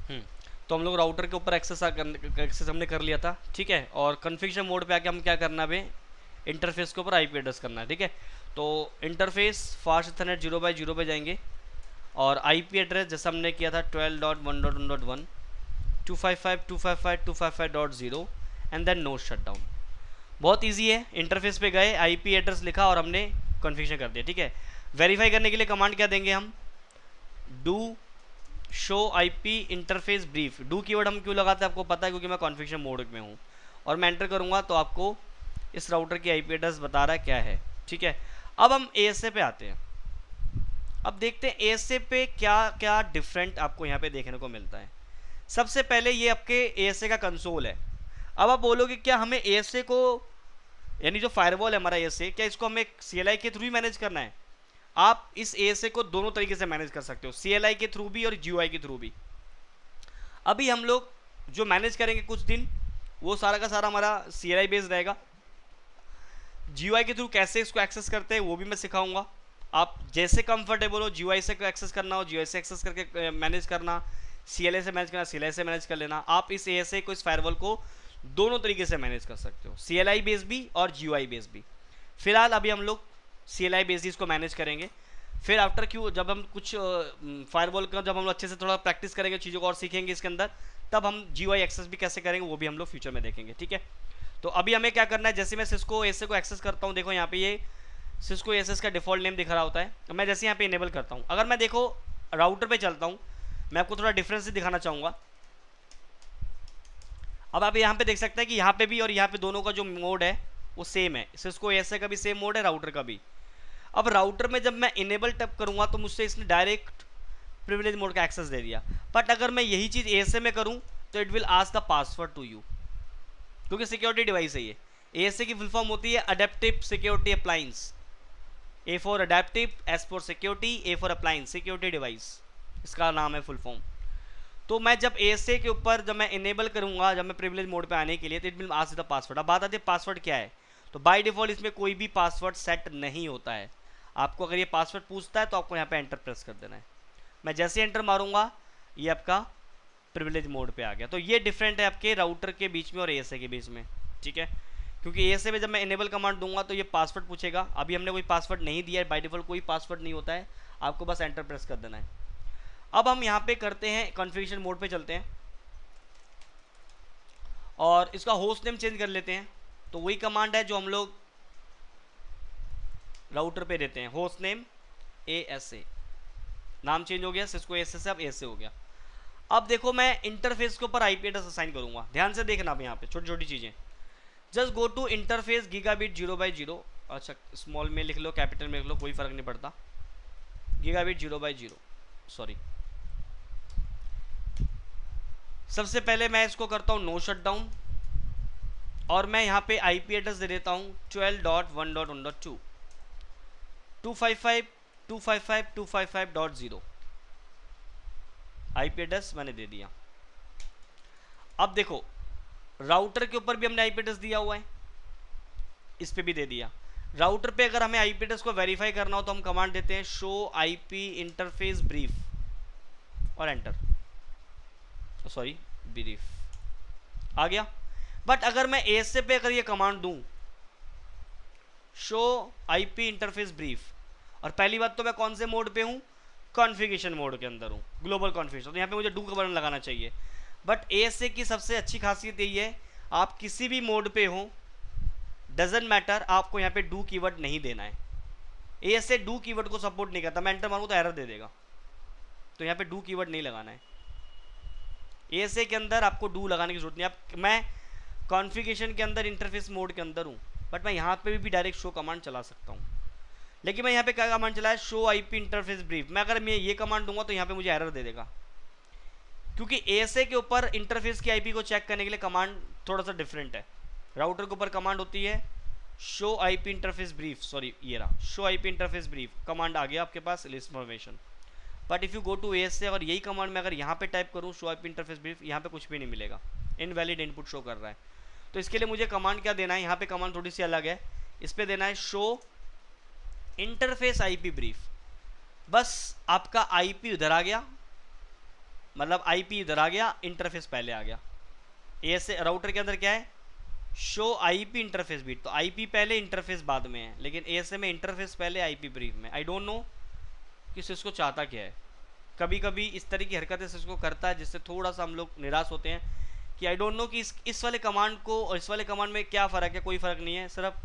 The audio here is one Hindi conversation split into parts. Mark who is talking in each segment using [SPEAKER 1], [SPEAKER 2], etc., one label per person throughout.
[SPEAKER 1] हम्म, तो हम लोग राउटर के ऊपर एक्सेस हमने कर लिया था, ठीक है। और कन्फिग्रेशन मोड पे आके हम क्या करना है, इंटरफेस के ऊपर आईपी एड्रेस करना है, ठीक है। तो इंटरफेस फास्ट इथरनेट 0/0 पे जाएंगे और आईपी एड्रेस जैसा हमने किया था 12.1.1.1 255.255.255.0 एंड देन नो शटडाउन। बहुत इजी है, इंटरफेस पे गए, आईपी एड्रेस लिखा और हमने कन्फिग्रेशन कर दिया, ठीक है। वेरीफाई करने के लिए कमांड क्या देंगे हम, do show IP interface brief. Do keyword हम क्यों लगाते हैं आपको पता है, क्योंकि मैं कॉन्फ़िगरेशन मोड में हूँ और मैं एंटर करूँगा तो आपको इस राउटर की आईपी एड्रेस बता रहा है क्या है, ठीक है। अब हम एएसए पे आते हैं। अब देखते हैं एएसए पे क्या क्या डिफरेंट आपको यहाँ पे देखने को मिलता है। सबसे पहले ये आपके एएसए का कंसोल है। अब आप बोलोगे क्या हमें एएसए को, यानी जो फायरवॉल है हमारा एएसए, क्या इसको हमें सीएलआई के थ्रू ही मैनेज करना है? आप इस एएसए को दोनों तरीके से मैनेज कर सकते हो, सीएलआई के थ्रू भी और जीयूआई के थ्रू भी। अभी हम लोग जो मैनेज करेंगे कुछ दिन, वो सारा का सारा हमारा सीएलआई बेस्ड रहेगा। जीयूआई के थ्रू कैसे इसको एक्सेस करते हैं वो भी मैं सिखाऊंगा। आप जैसे कंफर्टेबल हो, जीयूआई से एक्सेस करना हो जीयूआई से एक्सेस करके मैनेज करना, सीएलआई से मैनेज करना सीएलआई से मैनेज कर लेना। आप इस एएसए को, इस फायरवॉल को दोनों तरीके से मैनेज कर सकते हो, सीएलआई बेस भी और जीयूआई बेस भी। फिलहाल अभी हम लोग सीएलआई बेस इसको मैनेज करेंगे। फिर आफ्टर क्यू जब हम कुछ फायरवॉल का जब हम लोग अच्छे से थोड़ा प्रैक्टिस करेंगे, चीज़ों को और सीखेंगे इसके अंदर, तब हम जीयूआई एक्सेस भी कैसे करेंगे वो भी हम लोग फ्यूचर में देखेंगे, ठीक है। तो अभी हमें क्या करना है, जैसे मैं सिस्को एसए को एक्सेस करता हूँ, देखो यहाँ पे ये सिस्को एसएस का डिफॉल्ट नेम दिख रहा होता है। मैं जैसे यहाँ पे इनेबल करता हूँ, अगर मैं देखो राउटर पे चलता हूँ, मैं आपको थोड़ा डिफरेंस दिखाना चाहूँगा। अब आप यहाँ पे देख सकते हैं कि यहाँ पे भी और यहाँ पे दोनों का जो मोड है वो सेम है, सिस्को एसए का भी सेम मोड है, राउटर का भी। अब राउटर में जब मैं इनेबल टैप करूँगा तो मुझसे इसने डायरेक्ट प्रिविलेज मोड का एक्सेस दे दिया। बट अगर मैं यही चीज़ एएसए में करूँ तो it will ask the password to you, क्योंकि सिक्योरिटी डिवाइस है ये। एएसए की फुल फॉर्म होती है adaptive security appliance. A for adaptive, S for security, A for appliance, security device इसका नाम है फुल फॉर्म। तो मैं जब एएसए के ऊपर जब मैं इनेबल करूंगा, जब मैं प्रिविलेज मोड पे आने के लिए, तो it will ask the password. अब बात आती है पासवर्ड क्या है। तो बाय डिफॉल्ट इसमें कोई भी पासवर्ड सेट नहीं होता है। आपको अगर ये पासवर्ड पूछता है तो आपको यहाँ पे एंटर प्रेस कर देना है। मैं जैसे एंटर मारूंगा ये आपका प्रिविलेज मोड पे आ गया। तो ये डिफरेंट है आपके राउटर के बीच में और एएसए के बीच में, ठीक है। क्योंकि एएसए में जब मैं इनेबल कमांड दूंगा तो ये पासवर्ड पूछेगा। अभी हमने कोई पासवर्ड नहीं दिया है, बाय डिफॉल्ट कोई पासवर्ड नहीं होता है, आपको बस एंटर प्रेस कर देना है। अब हम यहाँ पे करते हैं कॉन्फ़िगरेशन मोड पे चलते हैं और इसका होस्ट नेम चेंज कर लेते हैं। तो वही कमांड है जो हम लोग राउटर पे देते हैं, होस्ट नेम एएसए, नाम चेंज हो गया, सिस्को एएसए से अब एएसए हो गया। अब देखो मैं इंटरफेस के ऊपर आईपी एड्रेस असाइन करूंगा, ध्यान से देखना अब यहाँ पे छोटी छोटी चीज़ें। Just go to interface gigabit 0/0, अच्छा स्मॉल में लिख लो कैपिटल में लिख लो कोई फर्क नहीं पड़ता, गीगाबिट 0/0, सॉरी। सबसे पहले मैं इसको करता हूँ नो शटडाउन और मैं यहाँ पे आईपी एड्रेस दे देता हूँ 12.1.1.2 255.255.255.0 आईपी एड्रेस मैंने दे दिया। अब देखो राउटर के ऊपर भी हमने आईपी एड्रेस दिया हुआ है, इस पे भी दे दिया। राउटर पे अगर हमें आईपी एड्रेस को वेरीफाई करना हो तो हम कमांड देते हैं शो आईपी इंटरफेस ब्रीफ और एंटर, सॉरी ब्रीफ आ गया। बट अगर मैं एएसए पे अगर ये कमांड दूं शो आईपी इंटरफेस ब्रीफ, और पहली बात तो मैं कौन से मोड पे हूं, कॉन्फ़िगरेशन मोड के अंदर हूं, ग्लोबल कॉन्फ़िगरेशन, तो यहाँ पे मुझे डू का बटन लगाना चाहिए। बट एएसए की सबसे अच्छी खासियत यही है, आप किसी भी मोड पे हो डजेंट मैटर, आपको यहाँ पे डू कीवर्ड नहीं देना है। एएसए डू कीवर्ड को सपोर्ट नहीं करता, मैं एंटर मारूंगा तो एरर दे देगा, तो यहाँ पे डू कीवर्ड नहीं लगाना है। एएसए के अंदर आपको डू लगाने की जरूरत नहीं। आप मैं कॉन्फ़िगरेशन के अंदर इंटरफेस मोड के अंदर हूँ, बट मैं यहाँ पे भी डायरेक्ट शो कमांड चला सकता हूँ। लेकिन मैं यहाँ पे क्या कमांड चला है, शो आईपी इंटरफेस ब्रीफ। मैं अगर मैं ये कमांड दूंगा तो यहाँ पे मुझे एरर दे देगा, क्योंकि एएसए के ऊपर इंटरफेस की आईपी को चेक करने के लिए कमांड थोड़ा सा डिफरेंट है। राउटर के ऊपर कमांड होती है show IP interface brief, sorry ये रहा show IP interface brief command आ गया आपके पास list information. But if you go to ASA और यही कमांड मैं अगर यहाँ पे टाइप करूँ शो आईपी इंटरफेस ब्रीफ, यहाँ पे कुछ भी नहीं मिलेगा, इनवैलिड इनपुट शो कर रहा है। तो इसके लिए मुझे कमांड क्या देना है, यहाँ पे कमांड थोड़ी सी अलग है, इस पर देना है शो इंटरफेस आईपी ब्रीफ। बस आपका आईपी उधर आ गया मतलब आईपी इधर आ गया, इंटरफेस पहले आ गया। एएसए राउटर के अंदर क्या है, शो आईपी इंटरफेस बीट, तो आईपी पहले इंटरफेस बाद में है, लेकिन एएसए में इंटरफेस पहले आईपी ब्रीफ में। आई डोंट नो कि सिस्को चाहता क्या है। कभी कभी इस तरह की हरकतें सिस्को करता है जिससे थोड़ा सा हम लोग निराश होते हैं कि आई डोंट नो कि इस वाले कमांड को और इस वाले कमांड में क्या फ़र्क है। कोई फ़र्क नहीं है, सिर्फ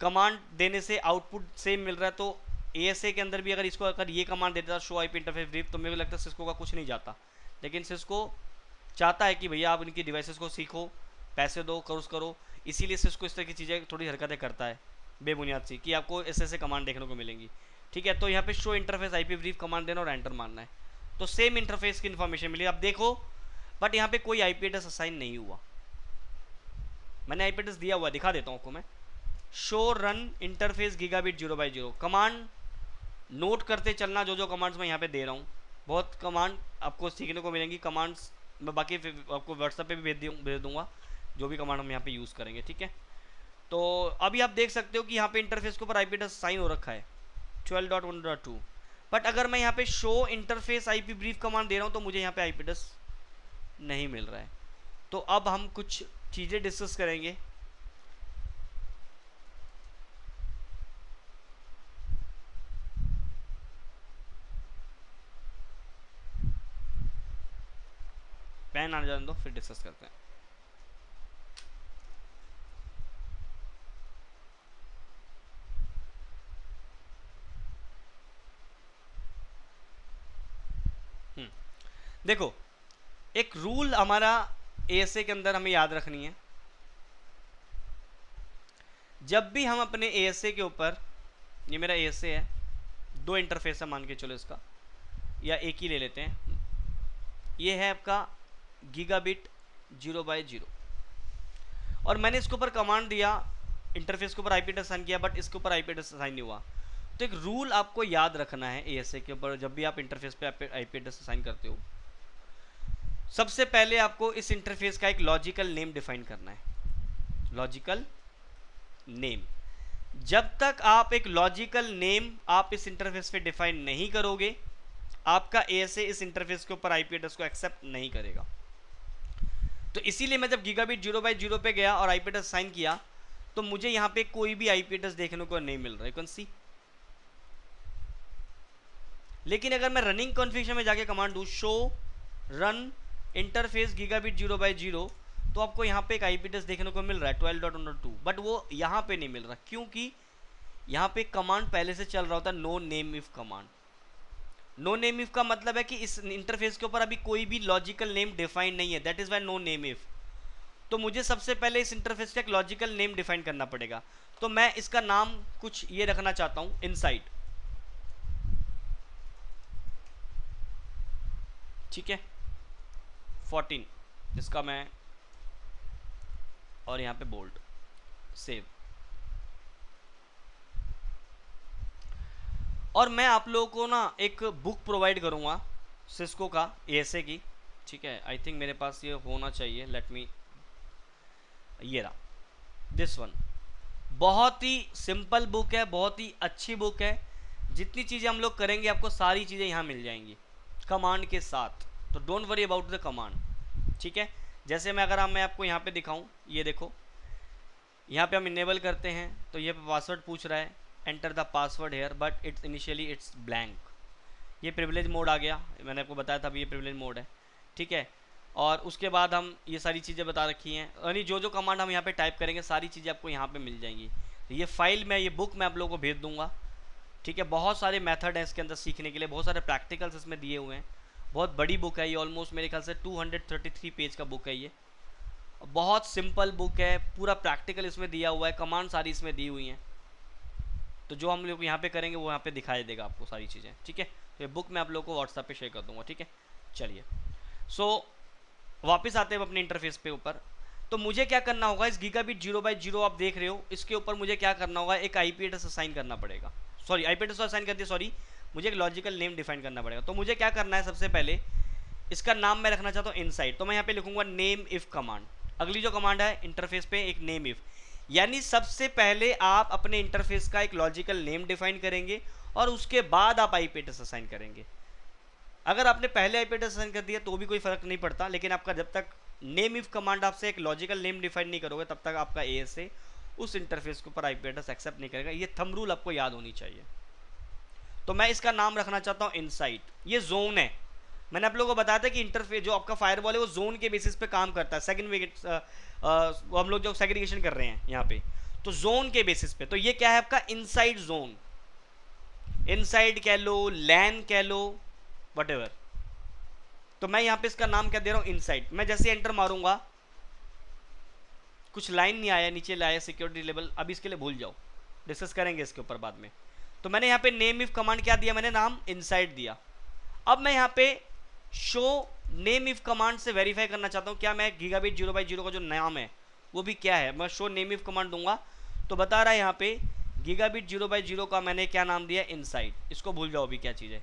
[SPEAKER 1] कमांड देने से आउटपुट सेम मिल रहा है। तो एएसए के अंदर भी अगर इसको अगर ये कमांड देता था शो आईपी इंटरफेस ब्रीफ, तो मेरे को लगता है सिस्को का कुछ नहीं जाता। लेकिन सिस्को चाहता है कि भैया आप इनकी डिवाइसेस को सीखो, पैसे दो, कोर्स करो, इसीलिए सिस्को इस तरह की चीज़ें थोड़ी हरकतें करता है बेबुनियाद सी, कि आपको ऐसे ऐसे कमांड देखने को मिलेंगी। ठीक है, तो यहाँ पे show interface IP brief command देना और एंटर मारना है, तो सेम इंटरफेस की इन्फॉर्मेशन मिली। अब देखो, बट यहाँ पे कोई आईपी एड्रेस असाइन नहीं हुआ। मैंने आईपी एड्रेस दिया हुआ, दिखा देता हूँ आपको मैं। Show run interface gigabit 0/0 command not करते चलना, जो जो कमांड्स मैं यहाँ पे दे रहा हूँ। बहुत कमांड आपको सीखने को मिलेंगी, कमांड्स मैं बाकी आपको व्हाट्सएप पे भी भेज दूंगा जो भी कमांड हम यहाँ पे यूज़ करेंगे। ठीक है, तो अभी आप देख सकते हो कि यहाँ पे इंटरफेस के ऊपर आईपी एड्रेस साइन हो रखा है 12.1.2, बट अगर मैं यहाँ पे show interface IP brief command दे रहा हूँ तो मुझे यहाँ पे आईपी एड्रेस नहीं मिल रहा है। तो अब हम कुछ चीज़ें डिस्कस करेंगे। पेन आने जाने दो, फिर डिस्कस करते हैं। देखो, एक रूल हमारा एएसए के अंदर हमें याद रखनी है। जब भी हम अपने एएसए के ऊपर, ये मेरा एएसए है, दो इंटरफेस है मान के चलो इसका, या एक ही ले लेते हैं। ये है आपका गीगाबिट 0/0 और मैंने इसके ऊपर कमांड दिया, इंटरफेस के ऊपर आईपी एड्रेस असाइन किया, बट इसके ऊपर आईपी एड्रेस असाइन नहीं हुआ। तो एक रूल आपको याद रखना है एएसए के ऊपर, जब भी आप इंटरफेस पे आईपी एड्रेस असाइन करते हो, सबसे पहले आपको इस इंटरफेस का एक लॉजिकल नेम डिफाइन करना है। लॉजिकल नेम, जब तक आप एक लॉजिकल नेम आप इस इंटरफेस पे डिफाइन नहीं करोगे, आपका एएसए इस इंटरफेस के ऊपर आईपी एड्रेस को एक्सेप्ट नहीं करेगा। तो इसीलिए मैं जब गीगाबिट 0/0 पे गया और आईपी एड्रेस असाइन किया, तो मुझे यहाँ पे कोई भी आईपी एड्रेस देखने को नहीं मिल रहा है, कैन सी। लेकिन अगर मैं रनिंग कॉन्फ़िगरेशन में जाके कमांड दूं शो रन इंटरफेस गीगाबिट 0/0, तो आपको यहाँ पे एक आईपी एड्रेस देखने को मिल रहा है 12.1.2, बट वो यहाँ पे नहीं मिल रहा, क्योंकि यहाँ पे कमांड पहले से चल रहा होता है no name if command. No name if का मतलब है कि इस इंटरफेस के ऊपर अभी कोई भी लॉजिकल नेम डिफाइन नहीं है, that is why no name if. तो मुझे सबसे पहले इस इंटरफेस का एक लॉजिकल नेम डिफाइन करना पड़ेगा। तो मैं इसका नाम कुछ ये रखना चाहता हूँ, इनसाइड। ठीक है, 14 इसका मैं, और यहाँ पे बोल्ड, सेव। और मैं आप लोगों को ना एक बुक प्रोवाइड करूँगा सिस्को का एएसए की। ठीक है, आई थिंक मेरे पास ये होना चाहिए, लेट मी, ये रहा, दिस वन। बहुत ही सिंपल बुक है, बहुत ही अच्छी बुक है। जितनी चीज़ें हम लोग करेंगे आपको सारी चीज़ें यहाँ मिल जाएंगी कमांड के साथ, तो don't worry about the command. ठीक है, जैसे मैं अगर मैं आपको यहाँ पे दिखाऊँ, ये देखो, यहाँ पे हम इनेबल करते हैं तो ये पासवर्ड पूछ रहा है, enter the password here, but it's initially it's blank. ये प्रिविलेज मोड आ गया, मैंने आपको बताया था अभी ये प्रिविलेज मोड है। ठीक है, और उसके बाद हम ये सारी चीज़ें बता रखी हैं, यानी जो जो कमांड हम यहाँ पे टाइप करेंगे सारी चीज़ें आपको यहाँ पे मिल जाएंगी। तो ये फाइल में, ये बुक मैं आप लोगों को भेज दूँगा। ठीक है, बहुत सारे मेथड हैं इसके अंदर सीखने के लिए, बहुत सारे प्रैक्टिकल्स इसमें दिए हुए हैं। बहुत बड़ी बुक है ये, ऑलमोस्ट मेरे ख्याल से 233 पेज का बुक है ये। बहुत सिंपल बुक है, पूरा प्रैक्टिकल इसमें दिया हुआ है, कमांड सारी इसमें दी हुई हैं। तो जो हम लोग यहाँ पे करेंगे वो यहाँ पे दिखाई देगा आपको सारी चीज़ें। ठीक है, तो ये बुक मैं आप लोगों को व्हाट्सएप पे शेयर कर दूँगा। ठीक है, चलिए, सो वापस आते हैं अपने इंटरफेस पे ऊपर। तो मुझे क्या करना होगा, इस गीगाबिट 0/0 आप देख रहे हो, इसके ऊपर मुझे क्या करना होगा, एक आईपी एड्रेस असाइन करना पड़ेगा। सॉरी, आईपी एड्रेस असाइन कर दिया, सॉरी, मुझे एक लॉजिकल नेम डिफाइन करना पड़ेगा। तो मुझे क्या करना है, सबसे पहले इसका नाम मैं रखना चाहता हूँ इनसाइड, तो मैं यहाँ पे लिखूंगा नेम इफ कमांड। अगली जो कमांड है इंटरफेस पे, एक नेम इफ, यानी सबसे पहले आप अपने इंटरफेस का एक लॉजिकल नेम डिफाइन करेंगे और उसके बाद आप आईपी एड्रेस असाइन करेंगे। अगर आपने पहले आईपी एड्रेस असाइन कर दिया तो भी कोई फर्क नहीं पड़ता, लेकिन आपका जब तक नेम इफ कमांड आपसे एक लॉजिकल नेम डिफाइन नहीं करोगे तब तक आपका एएसए उस इंटरफेस के ऊपर आईपी एड्रेस एक्सेप्ट नहीं करेगा। ये थंब रूल आपको याद होनी चाहिए। तो मैं इसका नाम रखना चाहता हूँ इनसाइट। ये जोन है, मैंने आप लोगों को बताया था कि इंटरफेस जो आपका फायरवॉल है वो जोन के बेसिस पे काम करता है। हम लोग जो सेग्रीगेशन कर रहे हैं यहाँ पे, तो जोन के बेसिस पे। तो ये क्या है आपका इनसाइड जोन, इनसाइड कह लो, लैन कह लो, वटेवर। तो मैं यहाँ पे इसका नाम क्या दे रहा हूँ इनसाइड। मैं जैसे एंटर मारूंगा, कुछ लाइन नहीं आया, नीचे लाया सिक्योरिटी लेवल, अब इसके लिए भूल जाओ, डिस्कस करेंगे इसके ऊपर बाद में। तो मैंने यहाँ पे नेम इफ कमांड क्या दिया, मैंने नाम इनसाइड दिया। अब मैं यहाँ पे शो नेम इफ कमांड से वेरीफाई करना चाहता हूँ क्या मैं गीगाबिट 0x0 का जो नाम है वो भी क्या है। मैं शो नेम इफ कमांड दूंगा तो बता रहा है यहाँ पे गीगाबिट 0x0 का मैंने क्या नाम दिया, इनसाइड। इसको भूल जाओ अभी क्या चीज़ है,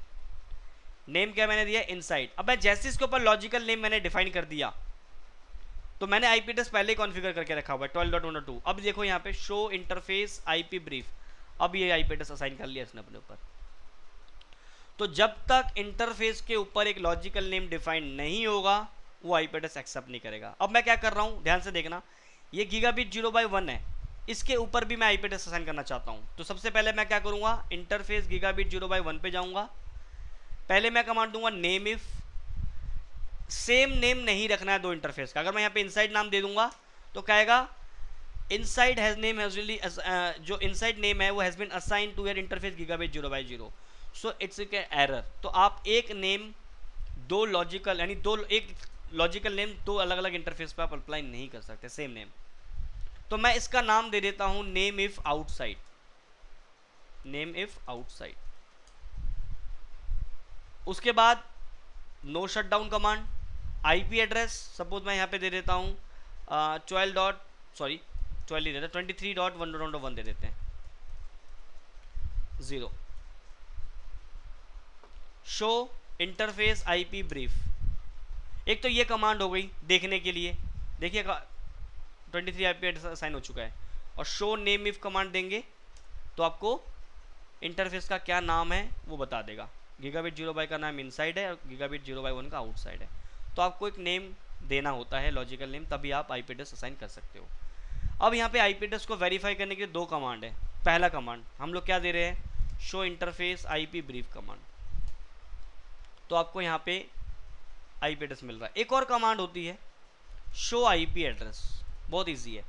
[SPEAKER 1] नेम क्या मैंने दिया, इनसाइड। अब मैं जैसे इसके ऊपर लॉजिकल नेम मैंने डिफाइन कर दिया, तो मैंने आईपी एड्रेस पहले ही कॉन्फ़िगर करके रखा हुआ है 12.1.2। अब देखो यहाँ पे शो इंटरफेस आईपी ब्रीफ, अब ये आईपी एड्रेस असाइन कर लिया इसने अपने ऊपर। तो जब तक इंटरफेस के ऊपर एक लॉजिकल नेम डिफाइन नहीं होगा वो आईपी एड्रेस एक्सेप्ट नहीं करेगा। अब मैं क्या कर रहा हूँ, ध्यान से देखना, ये गीगाबिट 0x1 है, इसके ऊपर भी मैं आईपी एड्रेस असाइन करना चाहता हूँ। तो सबसे पहले मैं क्या करूँगा, इंटरफेस गीगाबिट 0x1 पे जाऊँगा, पहले मैं कमांड दूंगा नेम इफ। सेम नेम नहीं रखना है दो इंटरफेस का। अगर मैं यहाँ पे इनसाइड नाम दे दूंगा तो कहेगा इनसाइड हैज नेम जो इनसाइड नेम है वो has been assign to your interface gigabit 0x0, so it's a error. तो आप एक नेम दो लॉजिकल यानी एक लॉजिकल नेम दो अलग अलग इंटरफेस पे आप अप्लाई नहीं कर सकते सेम नेम। तो मैं इसका नाम दे देता हूं name if outside, name if outside. उसके बाद no shutdown command, IP address suppose मैं यहाँ पे दे देता हूँ 12 ही देते हैं, 23.1.1 दे देते हैं 0। Show interface IP brief. एक तो ये कमांड हो गई देखने के लिए, देखिए 23 आईपी एड्रेस असाइन हो चुका है। और शो नेम इफ कमांड देंगे तो आपको इंटरफेस का क्या नाम है वो बता देगा। गीगाबिट 0x का नाम इनसाइड है और गीगाबिट 0x1 का आउटसाइड है। तो आपको एक नेम देना होता है लॉजिकल नेम, तभी आप आईपी एड्रेस असाइन कर सकते हो। अब यहाँ पे आईपी एड्रेस को वेरीफाई करने के लिए दो कमांड है। पहला कमांड हम लोग क्या दे रहे हैं, show interface IP brief command, तो आपको यहाँ पे आईपी एड्रेस मिल रहा है। एक और कमांड होती है शो आईपी एड्रेस, बहुत ईजी है।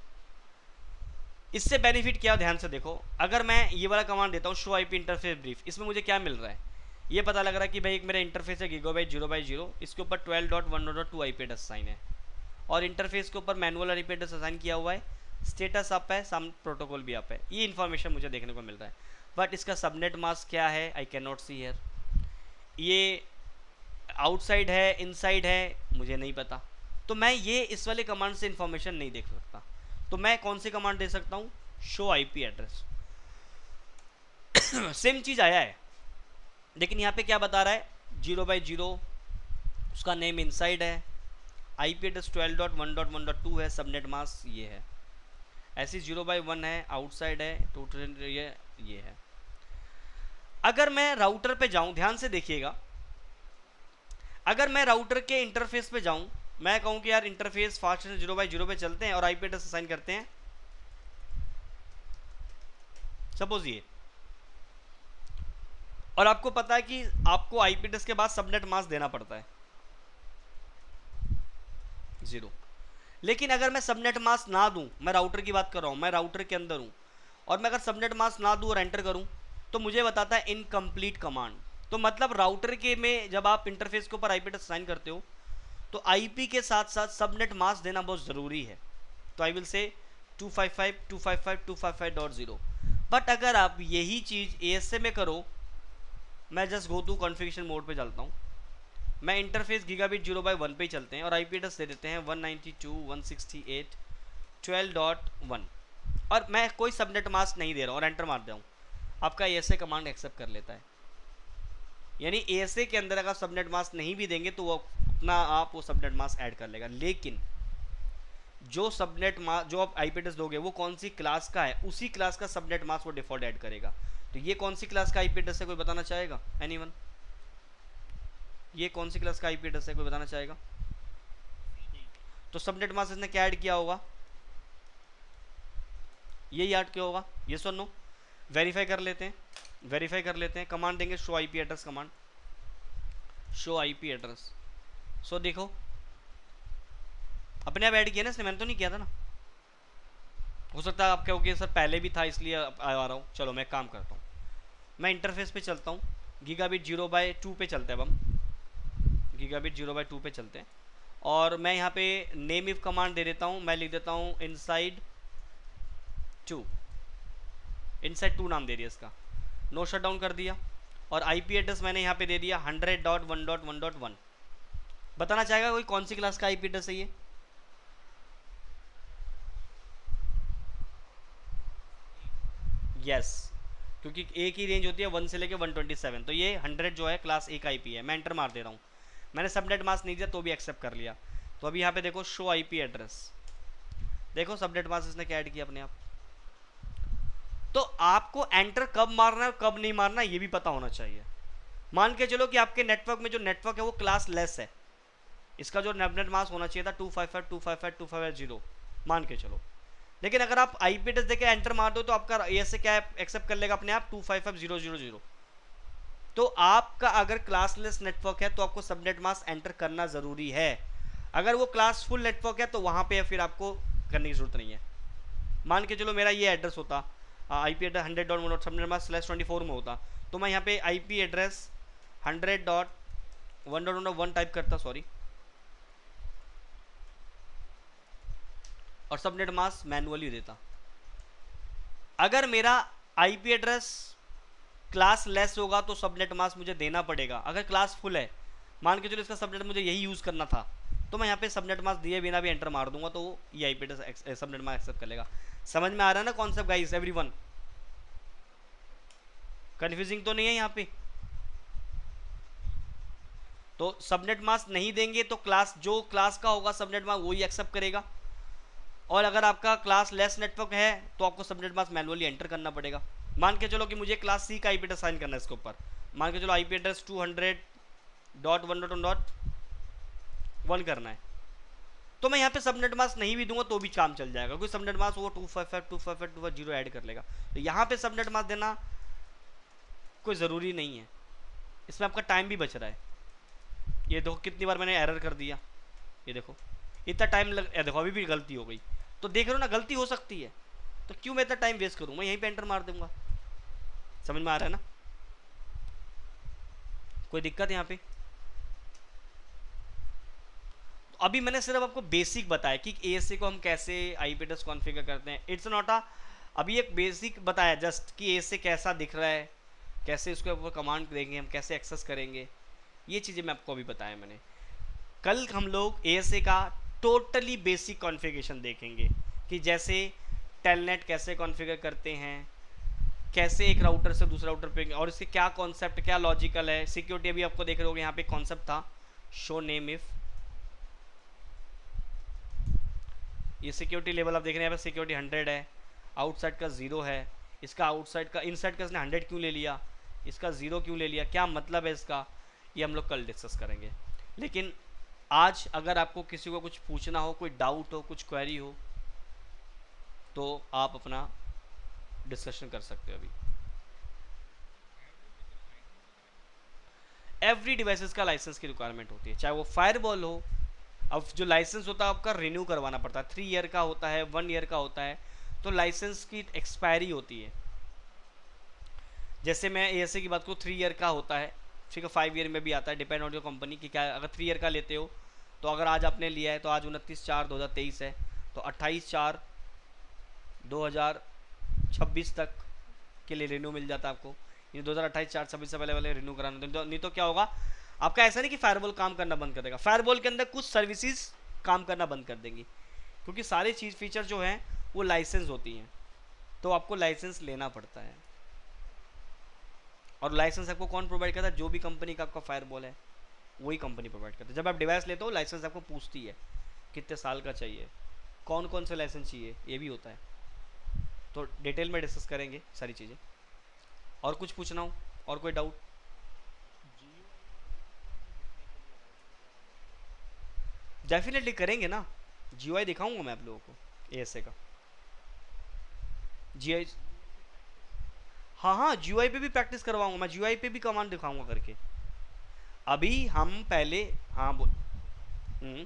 [SPEAKER 1] इससे बेनिफिट क्या, ध्यान से देखो, अगर मैं ये वाला कमांड देता हूँ शो आईपी इंटरफेस ब्रीफ, इसमें मुझे क्या मिल रहा है, ये पता लग रहा है कि भाई एक मेरा इंटरफेस है गीगाबाइट 0x0, इसके ऊपर 12.1.2 आईपी एड्रेस असाइन है और इंटरफेस के ऊपर मैनुअल आईपी एड्रेस असाइन किया हुआ है, स्टेटस अप है, सम प्रोटोकॉल भी अप है। ये इन्फॉर्मेशन मुझे देखने को मिल रहा है, बट इसका सबनेट मास्क क्या है I can not see here. ये आउटसाइड है इनसाइड है मुझे नहीं पता, तो मैं ये इस वाले कमांड से इन्फॉर्मेशन नहीं देख सकता। तो मैं कौन सी कमांड दे सकता हूँ, शो आईपी एड्रेस। सेम चीज़ आया है लेकिन यहाँ पे क्या बता रहा है, 0x0 उसका नेम इनसाइड है, आईपी एड्रेस 12.1.1.2 है, सबनेट मास्क ये है, ऐसी 0x1 है, आउटसाइड है, टोटल ये है। अगर मैं राउटर पे जाऊं, ध्यान से देखिएगा, अगर मैं राउटर के इंटरफेस पे जाऊं, मैं कहूं कि यार इंटरफेस फास्ट 0x0 पे चलते हैं और आईपी एड्रेस असाइन करते हैं, सपोज ये, और आपको पता है कि आपको आईपी एड्रेस के बाद सबनेट मास्क देना पड़ता है 0। लेकिन अगर मैं सबनेट मास्क ना दूं, मैं राउटर की बात कर रहा हूं, मैं राउटर के अंदर हूं और मैं अगर सबनेट मास्क ना दूं और एंटर करूं तो मुझे बताता है इनकम्प्लीट कमांड। तो मतलब राउटर के में जब आप इंटरफेस के ऊपर आईपी एड्रेस असाइन करते हो तो आईपी के साथ साथ सबनेट मास्क देना बहुत ज़रूरी है। तो आई विल से 255.255.255.0। बट अगर आप यही चीज़ एएसए में करो, मैं just go to configuration mode पे चलता हूँ, मैं इंटरफेस गीगाबिट 0x1 पे ही चलते हैं और आईपी एड्रेस दे देते हैं 192.168.12.1 और मैं कोई सबनेट मास्क नहीं दे रहा हूँ और एंटर मार दे रहा हूँ, आपका एएसए कमांड एक्सेप्ट कर लेता है। यानी एएसए के अंदर अगर सबनेट मास्क नहीं भी देंगे तो वो अपना आप वो सबनेट मास्क ऐड कर लेगा। लेकिन जो सबनेट मास्क जो आप आईपी एड्रेस दोगे वो कौन सी क्लास का है, उसी क्लास का सबनेट मास्क वो डिफॉल्ट ऐड करेगा। तो ये कौन सी क्लास का आईपी एड्रेस है, कोई बताना चाहेगा, एनीवन? ये कौन सी क्लास का आईपी एड्रेस है, कोई बताना चाहेगा? तो सबनेट मास्क इसने क्या ऐड किया होगा, ये ऐड किया होगा, ये सुन नो। वेरीफाई कर लेते हैं, वेरीफाई कर लेते हैं। कमांड देंगे show IP address command, show IP address. So देखो अपने आप ऐड किया ना इसने, मैंने तो नहीं किया था ना। हो सकता है आप कहोगे सर पहले भी था इसलिए आ रहा हूँ। चलो मैं काम करता हूँ, मैं इंटरफेस पे चलता हूँ, गीगाबिट 0/2 पे चलते हैं। अब हम गीगाबिट 0/2 पे चलते हैं और मैं यहाँ पे नेम इफ कमांड दे देता हूँ। मैं लिख देता हूँ इनसाइड 2, इनसाइड 2 नाम दे दिया इसका, नो शट डाउन कर दिया। और आईपी एड्रेस मैंने यहाँ पे दे दिया 100.1.1.1। बताना चाहेगा कोई कौन सी क्लास का आईपी एड्रेस है ये? यस, क्योंकि एक ही रेंज होती है 1 से लेके 127, तो ये 100 जो है क्लास ए का आईपी है। मैं एंटर मार दे रहा हूँ, मैंने सबनेट मास्क नहीं दिया तो भी एक्सेप्ट कर लिया। तो अभी यहाँ पे देखो शो आईपी एड्रेस, देखो सबनेट मास्क इसने क्या ऐड किया अपने आप। तो आपको एंटर कब मारना है कब नहीं मारना ये भी पता होना चाहिए। मान के चलो कि आपके नेटवर्क में जो नेटवर्क है वो क्लास लेस है, इसका जो सबनेट मास्क होना चाहिए था 255.255.255.0 मान के चलो, लेकिन अगर आप आईपी एड्रेस देके एंटर मार दो तो आपका एएसए क्या एक्सेप्ट कर लेगा अपने आप 255.0.0.0। तो आपका अगर क्लासलेस नेटवर्क है तो आपको सबनेट मास्क एंटर करना जरूरी है। अगर वो क्लास फुल नेटवर्क है तो वहां पे फिर आपको करने की जरूरत नहीं है। मान के चलो मेरा ये एड्रेस होता आईपी एड्रेस 100.1 सबनेट मास्क /24 में होता, तो मैं यहाँ पे आईपी एड्रेस 100.1.1 टाइप करता, सॉरी, और सबनेट मास्क मैनुअली देता। अगर मेरा आईपी एड्रेस क्लास लेस होगा तो सबनेट मास्क मुझे देना पड़ेगा। अगर क्लास फुल है, मान के चलो इसका सबनेट मुझे यही यूज़ करना था, तो मैं यहाँ पे सबनेट मास्क दिए बिना भी एंटर मार दूंगा तो वो ये IP address subnet mask accept कर लेगा। समझ में आ रहा है ना कॉन्सेप्ट गाइस एवरीवन? कंफ्यूजिंग तो नहीं है यहाँ पे? तो सबनेट मास्क नहीं देंगे तो क्लास जो क्लास का होगा सबनेट मास्क वही एक्सेप्ट करेगा, और अगर आपका क्लास लेस नेटवर्क है तो आपको सबनेट मास्क मैनुअली एंटर करना पड़ेगा। मान के चलो कि मुझे क्लास सी का आईपी एड्रेस साइन करना है इसके ऊपर, मान के चलो आईपी एड्रेस 200.1.1 करना है, तो मैं यहाँ पे सबनेट मास्क नहीं भी दूंगा तो भी काम चल जाएगा, क्योंकि सबनेट मास्क वो 255.255.250 ऐड कर लेगा। तो यहाँ पे सबनेट मास्क देना कोई ज़रूरी नहीं है, इसमें आपका टाइम भी बच रहा है। ये देखो कितनी बार मैंने एरर कर दिया, ये देखो इतना टाइम लग, देखो अभी भी गलती हो गई। तो देख रहे हो ना गलती हो सकती है, तो क्यों मैं इतना टाइम वेस्ट करूँ, मैं यहीं पे एंटर मार दूंगा। समझ में आ रहा है ना? कोई दिक्कत यहाँ पे? अभी मैंने सिर्फ आपको बेसिक बताया कि एएसए को हम कैसे आईपी एड्रेस कॉन्फ़िगर करते हैं। इट्स नॉट अ, अभी एक बेसिक बताया जस्ट कि एएसए कैसा दिख रहा है, कैसे उसके ऊपर कमांड देंगे हम, कैसे एक्सेस करेंगे, ये चीज़ें मैं आपको अभी बताया मैंने। कल हम लोग एएसए का टोटली बेसिक कॉन्फ़िगरेशन देखेंगे कि जैसे टेलनेट कैसे कॉन्फ़िगर करते हैं, कैसे एक राउटर से दूसरे राउटर पे, और इसके क्या कॉन्सेप्ट क्या लॉजिकल है। सिक्योरिटी अभी आपको देख रहे होगे यहाँ पे कॉन्सेप्ट था शो नेम इफ, ये सिक्योरिटी लेवल आप देख रहे हैं यहाँ पे सिक्योरिटी 100 है, आउटसाइड का 0 है, इसका आउटसाइड का इनसाइड का इसने 100 क्यों ले लिया, इसका 0 क्यों ले लिया, क्या मतलब है इसका, ये हम लोग कल डिस्कस करेंगे। लेकिन आज अगर आपको किसी को कुछ पूछना हो, कोई डाउट हो, कुछ क्वेरी हो, तो आप अपना डिस्कशन कर सकते हो। अभी एवरी डिवाइसेस का लाइसेंस की रिक्वायरमेंट होती है, चाहे वो फायरवॉल हो। अब जो लाइसेंस होता है आपका रिन्यू करवाना पड़ता है, 3 ईयर का होता है, 1 ईयर का होता है, तो लाइसेंस की एक्सपायरी होती है। जैसे मैं एएसए की बात करूँ 3 ईयर का होता है, ठीक है, 5 ईयर में भी आता है, डिपेंड ऑन योर कंपनी की क्या। अगर 3 ईयर का लेते हो तो अगर आज आपने लिया है तो आज 29/4/2023 है, तो 28/4/2026 तक के लिए रिन्यू मिल जाता है आपको। ये 2028/4/26 से पहले वाले रिन्यू कराना, नहीं तो क्या होगा आपका, ऐसा नहीं कि फायरवॉल काम करना बंद कर देगा, फायरवॉल के अंदर कुछ सर्विसेज काम करना बंद कर देंगी, क्योंकि सारी चीज़ फीचर जो हैं वो लाइसेंस होती हैं, तो आपको लाइसेंस लेना पड़ता है। और लाइसेंस आपको कौन प्रोवाइड करता है? जो भी कंपनी का आपका फायरवॉल है वही कंपनी प्रोवाइड करती है। जब आप डिवाइस लेते हो लाइसेंस आपको पूछती है कितने साल का चाहिए, कौन कौन से लाइसेंस चाहिए, ये भी होता है। तो डिटेल में डिस्कस करेंगे सारी चीज़ें। और कुछ पूछना हो और कोई डाउट? डेफिनेटली करेंगे ना, जीयूआई दिखाऊंगा मैं आप लोगों को एएसए का। जीआई, हाँ हाँ, जीयूआई पे भी प्रैक्टिस करवाऊंगा मैं, जीयूआई पे भी कमांड दिखाऊंगा करके। अभी हम पहले, हाँ हम्म,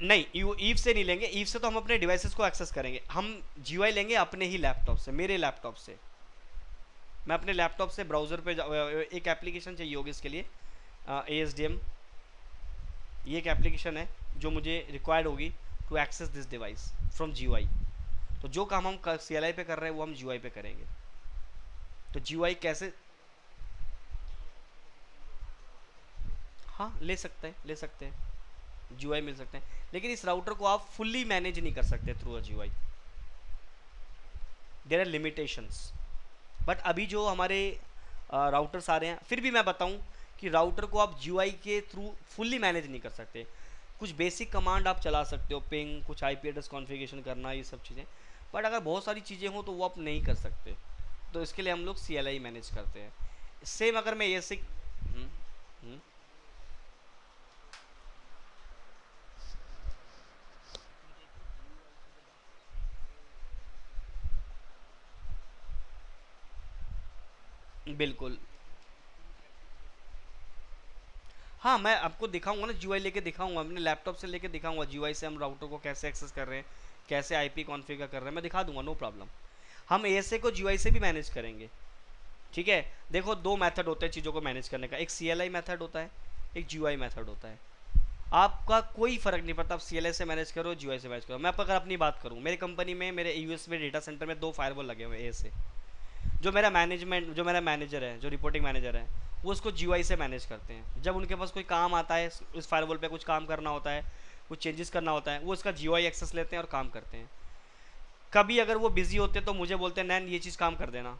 [SPEAKER 1] नहीं, ईव से नहीं लेंगे, ईव से तो हम अपने डिवाइसेस को एक्सेस करेंगे, हम जीयूआई लेंगे अपने ही लैपटॉप से, मेरे लैपटॉप से। मैं अपने लैपटॉप से ब्राउज़र पे एक एप्लीकेशन चाहिए होगी इसके लिए, ASDM, ये एक एप्लीकेशन है जो मुझे रिक्वायर्ड होगी to access this device from GUI. तो जो काम हम CLI पे कर रहे हैं वो हम जीयूआई पे करेंगे। तो जीयूआई कैसे, हाँ ले सकते हैं, ले सकते हैं, जीयूआई मिल सकते हैं, लेकिन इस राउटर को आप फुल्ली मैनेज नहीं कर सकते through a GUI, there are limitations. But अभी जो हमारे राउटर्स आ रहे हैं, फिर भी मैं बताऊं कि राउटर को आप जीयूआई के थ्रू फुल्ली मैनेज नहीं कर सकते। कुछ बेसिक कमांड आप चला सकते हो, पिंग, कुछ आईपी एड्रेस कॉन्फ़िगरेशन करना, ये सब चीज़ें, बट अगर बहुत सारी चीज़ें हों तो वो आप नहीं कर सकते। तो इसके लिए हम लोग CLI मैनेज करते हैं। सेम अगर मैं ये से बिल्कुल, हाँ मैं आपको दिखाऊंगा ना, जीयूआई लेके दिखाऊंगा, अपने लैपटॉप से लेके दिखाऊंगा जीयूआई से हम राउटर को कैसे एक्सेस कर रहे हैं, कैसे आईपी कॉन्फ़िगर कर रहे हैं, मैं दिखा दूंगा, नो प्रॉब्लम। हम एएसए को जीयूआई से भी मैनेज करेंगे, ठीक है। देखो दो मेथड होते हैं चीज़ों को मैनेज करने का, एक CLI मेथड होता है, एक जीयूआई मेथड होता है। आपका कोई फ़र्क नहीं पड़ता आप CLI से मैनेज करो, जीयूआई से मैनेज करो। मैं अगर अपनी बात करूँ, मेरी कंपनी में, मेरे यूएस में डेटा सेंटर में 2 फायरवॉल लगे हुए हैं एएसए। जो मेरा मैनेजमेंट, जो मेरा मैनेजर है, जो रिपोर्टिंग मैनेजर है, वो उसको जीयूआई से मैनेज करते हैं। जब उनके पास कोई काम आता है, उस फायरवॉल पे कुछ काम करना होता है, कुछ चेंजेस करना होता है, वो उसका जीयूआई एक्सेस लेते हैं और काम करते हैं। कभी अगर वो बिजी होते हैं तो मुझे बोलते हैं नैन ये चीज़ काम कर देना,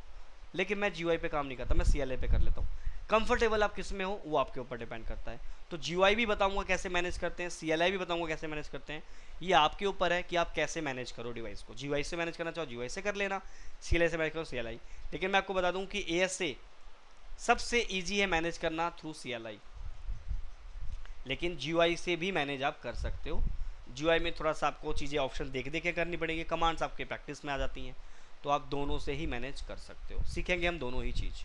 [SPEAKER 1] लेकिन मैं जीयूआई पे काम नहीं करता, मैं CLI पे कर लेता हूँ। कंफर्टेबल आप किस में हो वो आपके ऊपर डिपेंड करता है। तो जीयूआई भी बताऊंगा कैसे मैनेज करते हैं, CLI भी बताऊंगा कैसे मैनेज करते हैं। ये आपके ऊपर है कि आप कैसे मैनेज करो डिवाइस को। जीयूआई से मैनेज करना चाहो जीयूआई से कर लेना, CLI से मैनेज करो CLI। लेकिन मैं आपको बता दूं कि ASA सबसे ईजी है मैनेज करना थ्रू CLI, लेकिन जीयूआई से भी मैनेज आप कर सकते हो। जीयूआई में थोड़ा सा आपको चीज़ें ऑप्शन देख देख के करनी पड़ेंगी, कमांड्स आपके प्रैक्टिस में आ जाती हैं, तो आप दोनों से ही मैनेज कर सकते हो। सीखेंगे हम दोनों ही चीज़।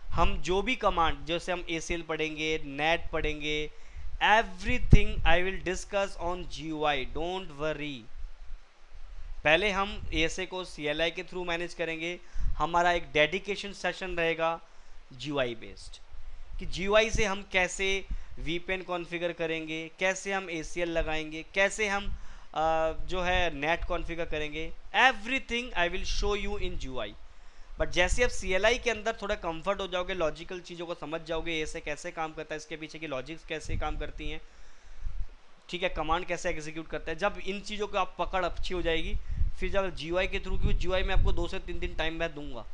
[SPEAKER 1] हम जो भी कमांड, जैसे हम ACL पढ़ेंगे, नेट पढ़ेंगे, everything I will discuss on GUI, don't worry. पहले हम ASA को CLI के थ्रू मैनेज करेंगे, हमारा एक डेडिकेशन सेशन रहेगा GUI बेस्ड, कि GUI से हम कैसे VPN कॉन्फ़िगर करेंगे, कैसे हम ACL लगाएंगे, कैसे हम जो है नेट कॉन्फ़िगर करेंगे, everything I will show you in GUI। But जैसे आप CLI के अंदर थोड़ा कंफर्ट हो जाओगे, लॉजिकल चीज़ों को समझ जाओगे, ऐसे कैसे काम करता है, इसके पीछे की लॉजिक्स कैसे काम करती हैं, ठीक है, कमांड कैसे एग्जीक्यूट करता है, जब इन चीज़ों को आप पकड़ अच्छी हो जाएगी, फिर जब GUI के थ्रू, क्योंकि GUI में आपको 2 से 3 दिन टाइम मैं दूंगा,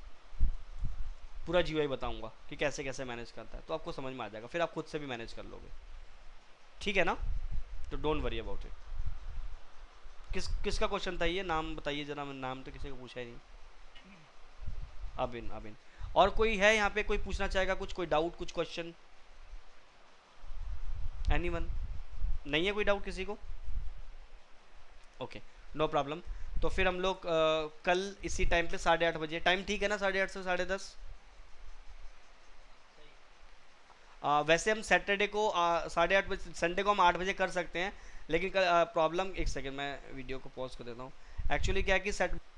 [SPEAKER 1] पूरा GUI बताऊंगा कि कैसे कैसे मैनेज करता है, तो आपको समझ में आ जाएगा, फिर आप खुद से भी मैनेज कर लोगे, ठीक है ना। तो डोंट वरी अबाउट इट। किसका क्वेश्चन था ये, नाम बताइए जरा, नाम तो किसी को पूछा ही नहीं। अबिन, अबिन। और कोई है यहाँ पे, कोई पूछना चाहेगा कुछ, कोई डाउट, कुछ क्वेश्चन, एनीवन? नहीं है कोई डाउट किसी को? Okay, no problem. तो फिर हम लोग कल इसी टाइम पे 8:30 बजे, टाइम ठीक है ना, 8:30 से 10:30? वैसे हम सैटरडे को 8:30 बजे, संडे को हम 8 बजे कर सकते हैं, लेकिन प्रॉब्लम, एक सेकेंड मैं वीडियो को पॉज कर देता हूँ। एक्चुअली क्या है कि